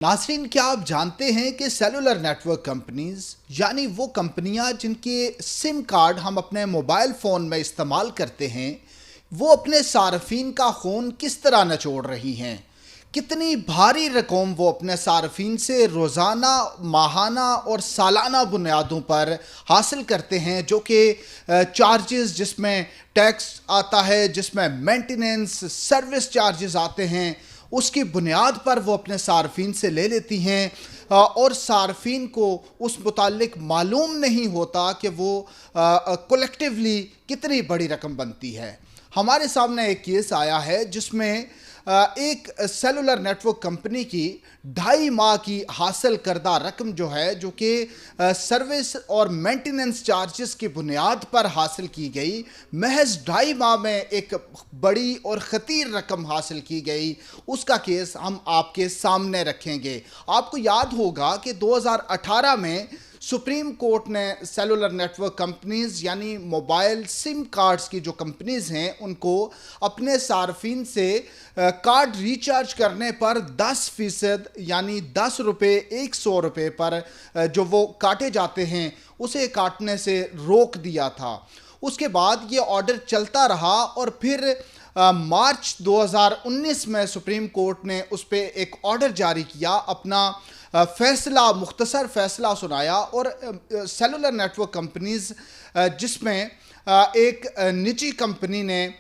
नाज़रीन, क्या आप जानते हैं कि सेलुलर नेटवर्क कंपनीज यानी वो कंपनियां जिनके सिम कार्ड हम अपने मोबाइल फ़ोन में इस्तेमाल करते हैं, वो अपने सार्फिन का खून किस तरह नचोड़ रही हैं। कितनी भारी रकम वो अपने सार्फिन से रोज़ाना, माहाना और सालाना बुनियादों पर हासिल करते हैं, जो कि चार्जेस जिसमें टैक्स आता है, जिसमें मेंटेनेंस सर्विस चार्जेस आते हैं, उसकी बुनियाद पर वो अपने सार्फिन से ले लेती हैं और सार्फिन को उस मुतालिक मालूम नहीं होता कि वो कलेक्टिवली कितनी बड़ी रकम बनती है। हमारे सामने एक केस आया है जिसमें एक सेलुलर नेटवर्क कंपनी की 2.5 माह की हासिल करदा रकम जो है, जो कि सर्विस और मेंटेनेंस चार्जेस की बुनियाद पर हासिल की गई, महज 2.5 माह में एक बड़ी और ख़तीर रकम हासिल की गई, उसका केस हम आपके सामने रखेंगे। आपको याद होगा कि 2018 में सुप्रीम कोर्ट ने सेलुलर नेटवर्क कंपनीज़ यानी मोबाइल सिम कार्ड्स की जो कंपनीज़ हैं, उनको अपने सार्फिन से कार्ड रिचार्ज करने पर 10% यानी 10 रुपये 100 रुपये पर जो वो काटे जाते हैं, उसे काटने से रोक दिया था। उसके बाद ये ऑर्डर चलता रहा और फिर मार्च 2019 में सुप्रीम कोर्ट ने उस पर एक ऑर्डर जारी किया, अपना फैसला, मुख्तसर फैसला सुनाया और सेलुलर नेटवर्क कंपनीज़ जिसमें एक निजी कंपनी ने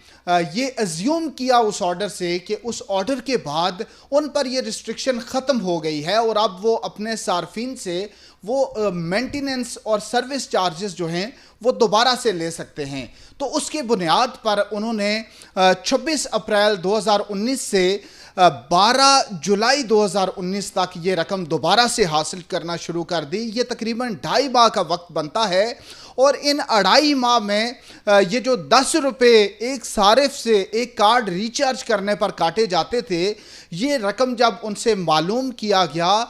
ये अज्यूम किया उस ऑर्डर से कि उस ऑर्डर के बाद उन पर ये रिस्ट्रिक्शन ख़त्म हो गई है और अब वो अपने सार्फिन से वो मेंटेनेंस और सर्विस चार्जेस जो हैं वो दोबारा से ले सकते हैं। तो उसके बुनियाद पर उन्होंने 26 अप्रैल 2019 से 12 जुलाई 2019 तक ये रकम दोबारा से हासिल करना शुरू कर दी। ये तकरीबन 2.5 माह का वक्त बनता है और इन 2.5 माह में ये जो 10 रुपये एक सारिफ से एक कार्ड रिचार्ज करने पर काटे जाते थे, ये रकम जब उनसे मालूम किया गया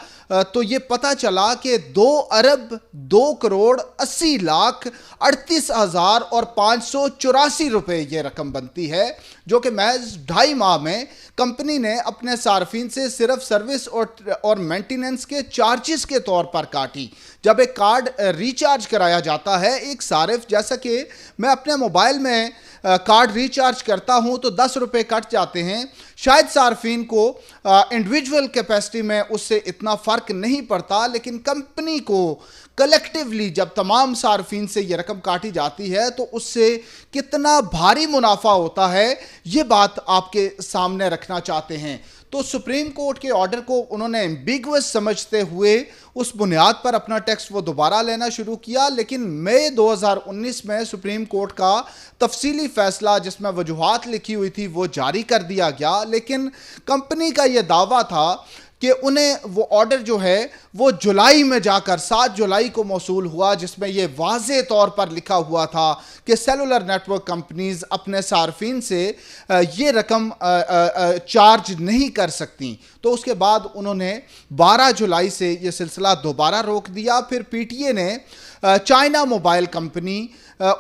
तो ये पता चला कि 2,02,80,38,584 रुपये ये रकम बनती है, जो कि महज 2.5 माह में कंपनी ने अपने सार्फिन से सिर्फ सर्विस और मेंटेनेंस के चार्जेस के तौर पर काटी। जब एक कार्ड रिचार्ज कराया जाता है, एक सारिफ, जैसा कि मैं अपने मोबाइल में कार्ड रिचार्ज करता हूं तो 10 रुपये कट जाते हैं, शायद सार्फिन को इंडिविजुअल कैपेसिटी में उससे इतना फ़र्क नहीं पड़ता, लेकिन कंपनी को कलेक्टिवली जब तमाम सार्फिन से ये रकम काटी जाती है तो उससे कितना भारी मुनाफा होता है, ये बात आपके सामने रखना चाहते हैं। तो सुप्रीम कोर्ट के ऑर्डर को उन्होंने एम्बिगुअस समझते हुए उस बुनियाद पर अपना टेक्स्ट वो दोबारा लेना शुरू किया, लेकिन मई 2019 में सुप्रीम कोर्ट का तफसीली फैसला जिसमें वजूहात लिखी हुई थी वो जारी कर दिया गया। लेकिन कंपनी का ये दावा था कि उन्हें वो ऑर्डर जो है वो जुलाई में जाकर 7 जुलाई को मौसूल हुआ, जिसमें ये वाज़े तौर पर लिखा हुआ था कि सेलुलर नेटवर्क कंपनीज़ अपने सार्फिन से ये रकम चार्ज नहीं कर सकती। तो उसके बाद उन्होंने 12 जुलाई से ये सिलसिला दोबारा रोक दिया। फिर पीटीए ने चाइना मोबाइल कंपनी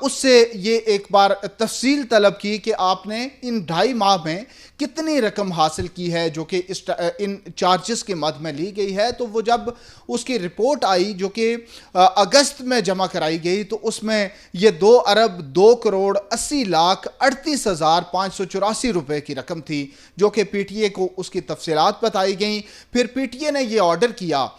उससे ये एक बार तफसील तलब की कि आपने इन 2.5 माह में कितनी रकम हासिल की है जो कि इन चार्जेस के मद में ली गई है। तो वो जब उसकी रिपोर्ट आई जो कि अगस्त में जमा कराई गई, तो उसमें ये 2,80,38,584 रुपये की रकम थी, जो कि पीटीए को उसकी तफसीलात बताई गई। फिर पीटीए ने ये ऑर्डर किया,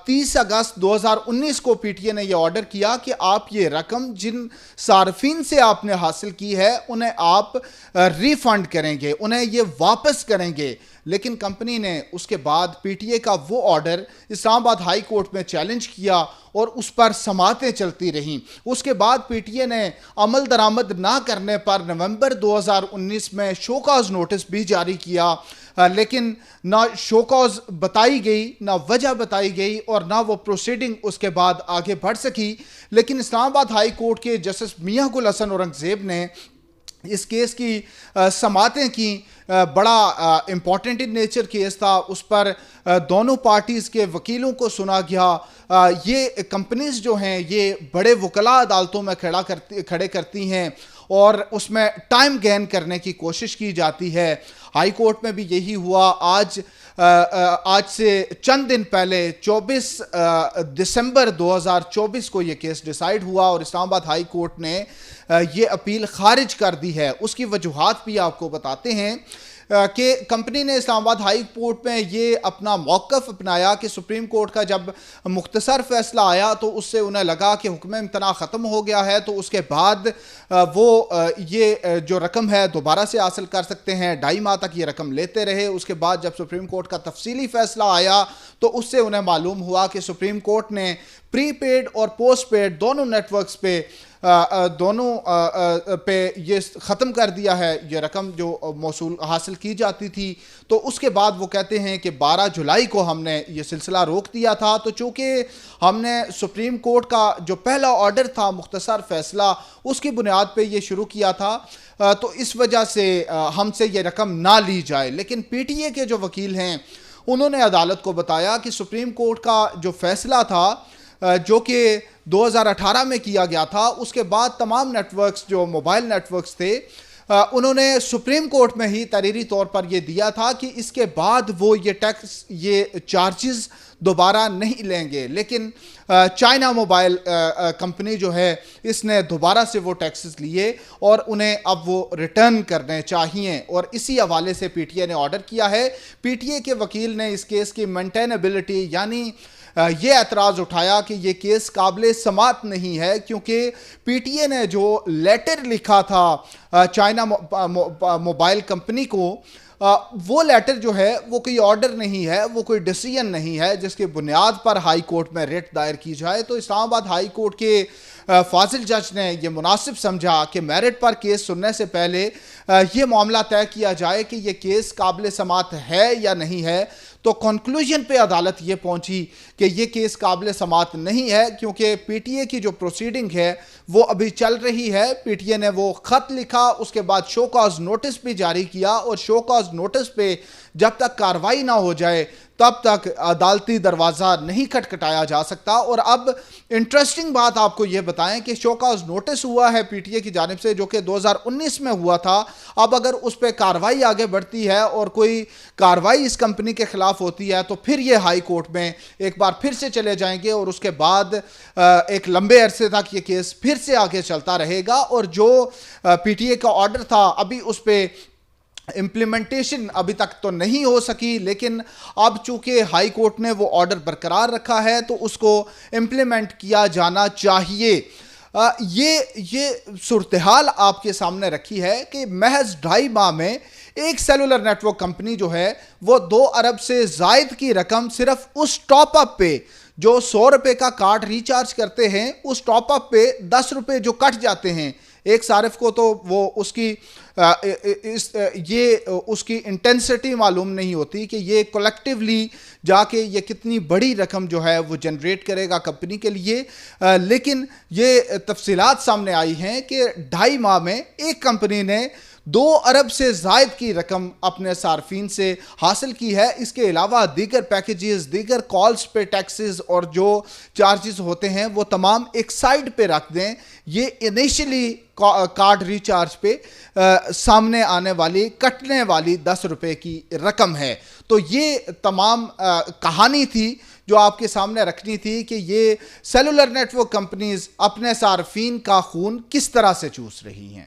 30 अगस्त 2019 को पीटीए ने यह ऑर्डर किया कि आप ये रकम जिन सार्फिन से आपने हासिल की है उन्हें आप रिफंड करेंगे, उन्हें ये वापस करेंगे। लेकिन कंपनी ने उसके बाद पीटीए का वो ऑर्डर इस्लामाबाद हाई कोर्ट में चैलेंज किया और उस पर समातें चलती रहीं। उसके बाद पीटीए ने अमल दरामद ना करने पर नवंबर 2019 में शोकॉज नोटिस भी जारी किया, लेकिन ना शोकॉज बताई गई, ना वजह बताई गई और ना वो प्रोसीडिंग उसके बाद आगे बढ़ सकी। लेकिन इस्लामाबाद हाई कोर्ट के जस्टिस मियां गुल हसन औरंगज़ेब ने इस केस की समातें की। बड़ा इम्पॉर्टेंट इन नेचर केस था, उस पर दोनों पार्टीज़ के वकीलों को सुना गया। ये कंपनीज जो हैं ये बड़े वकला अदालतों में खड़े करती हैं और उसमें टाइम गेन करने की कोशिश की जाती है। हाई कोर्ट में भी यही हुआ। आज آج سے چند دن پہلے 24 دسمبر 2024 کو یہ کیس ڈیسائیڈ ہوا اور اسلام آباد ہائی کورٹ نے یہ اپیل خارج کر دی ہے. اس کی وجوہات بھی آپ کو بتاتے ہیں کہ کمپنی نے اسلام آباد ہائی کورٹ میں یہ اپنا موقف اپنایا کہ سپریم کورٹ کا جب مختصر فیصلہ آیا تو اس سے انہیں لگا کہ حکم امتناع ختم ہو گیا ہے، تو اس کے بعد وہ یہ جو رقم ہے دوبارہ سے حاصل کر سکتے ہیں. 2.5 ماہ تک یہ رقم لیتے رہے. اس کے بعد جب سپریم کورٹ کا تفصیلی فیصلہ آیا تو اس سے انہیں معلوم ہوا کہ سپریم کورٹ نے پری پیڈ اور پوسٹ پیڈ دونوں نیٹ ورکس پہ یہ ختم کر دیا ہے یہ رقم جو موصول حاصل کی جاتی تھی. تو اس کے بعد وہ کہتے ہیں کہ 12 جولائی کو ہم نے یہ سلسلہ روک دیا تھا. تو چونکہ ہم نے سپریم کورٹ کا جو پہلا آرڈر تھا مختصر فیصلہ اس کی بنیاد پہ یہ شروع کیا تھا، تو اس وجہ سے ہم سے یہ رقم نہ لی جائے. لیکن پی ٹی اے کے جو وکیل ہیں انہوں نے عدالت کو بتایا کہ سپریم کورٹ کا جو فیصلہ تھا جو کہ 2018 میں کیا گیا تھا، اس کے بعد تمام نیٹ ورکس جو موبائل نیٹ ورکس تھے انہوں نے سپریم کورٹ میں ہی تحریری طور پر یہ دیا تھا کہ اس کے بعد وہ یہ ٹیکس یہ چارجز دوبارہ نہیں لیں گے. لیکن چائنا موبائل کمپنی جو ہے اس نے دوبارہ سے وہ ٹیکسز لیے اور انہیں اب وہ ریٹرن کرنے چاہیے، اور اسی حوالے سے پی ٹی اے نے آرڈر کیا ہے. پی ٹی اے کے وکیل نے اس کیس کی مینٹینیبلٹی یعنی یہ اعتراض اٹھایا کہ یہ کیس قابل سماعت نہیں ہے، کیونکہ پی ٹی اے نے جو لیٹر لکھا تھا چائنا موبائل کمپنی کو، وہ لیٹر جو ہے وہ کوئی آرڈر نہیں ہے، وہ کوئی ڈیسیژن نہیں ہے جس کے بنیاد پر ہائی کورٹ میں ریٹ دائر کی جائے. تو اسلام آباد ہائی کورٹ کے فاضل جج نے یہ مناسب سمجھا کہ میرٹ پر کیس سننے سے پہلے یہ معاملہ طے کیا جائے کہ یہ کیس قابل سماعت ہے یا نہیں ہے. تو کنکلوژن پہ عدالت یہ پہنچی کہ یہ کیس قابل سماعت نہیں ہے، کیونکہ پی ٹی اے کی جو پروسیڈنگ ہے وہ ابھی چل رہی ہے. پی ٹی اے نے وہ خط لکھا، اس کے بعد شو کاز نوٹس بھی جاری کیا، اور شو کاز نوٹس پہ جب تک کارروائی نہ ہو جائے تب تک عدالتی دروازہ نہیں کھٹکھٹایا جا سکتا. اور اب انٹرسٹنگ بات آپ کو یہ بتائیں کہ شو کاز نوٹس ہوا ہے پی ٹی اے کی جانب سے جو کہ 2019 میں ہوا تھا. اب اگر اس پہ کارروائی آگے بڑھتی ہے اور کوئی کارروائی اس کمپنی کے خلاف ہوتی ہے تو پھر یہ ہائی کورٹ میں ایک بار پھر سے چلے جائیں گے، اور اس کے بعد ایک لمبے عرصے تک یہ کیس پھر سے آگے چلتا رہے گا. اور جو پی ٹی اے کا آرڈر تھا ابھی اس پہ امپلیمنٹیشن ابھی تک تو نہیں ہو سکی، لیکن اب چونکہ ہائی کورٹ نے وہ آرڈر برقرار رکھا ہے تو اس کو امپلیمنٹ کیا جانا چاہیے. یہ صورتحال آپ کے سامنے رکھی ہے کہ محض 2.5 ماہ میں ایک سیلولر نیٹ ورک کمپنی جو ہے وہ 2 ارب سے زائد کی رقم صرف اس ٹاپ اپ پہ جو 100 روپے کا کارڈ ریچارج کرتے ہیں اس ٹاپ اپ پہ 10 روپے جو کٹ جاتے ہیں ایک صارف کو، تو وہ اس کی انٹینسٹی معلوم نہیں ہوتی کہ یہ کولیکٹیولی جا کے یہ کتنی بڑی رقم جو ہے وہ جنریٹ کرے گا کمپنی کے لیے. لیکن یہ تفصیلات سامنے آئی ہیں کہ 2.5 ماہ میں ایک کمپنی نے 2 ارب سے زائد کی رقم اپنے صارفین سے حاصل کی ہے. اس کے علاوہ دیگر پیکیجز، دیگر کالز پہ ٹیکسز اور جو چارجز ہوتے ہیں وہ تمام ایک سائڈ پہ رکھ دیں. یہ انیشلی کارڈ ریچارج پہ سامنے آنے والی کٹنے والی 10 روپے کی رقم ہے. تو یہ تمام کہانی تھی جو آپ کے سامنے رکھنی تھی کہ یہ سیلولر نیٹ ورک کمپنیز اپنے صارفین کا خون کس طرح سے چوس رہی ہیں.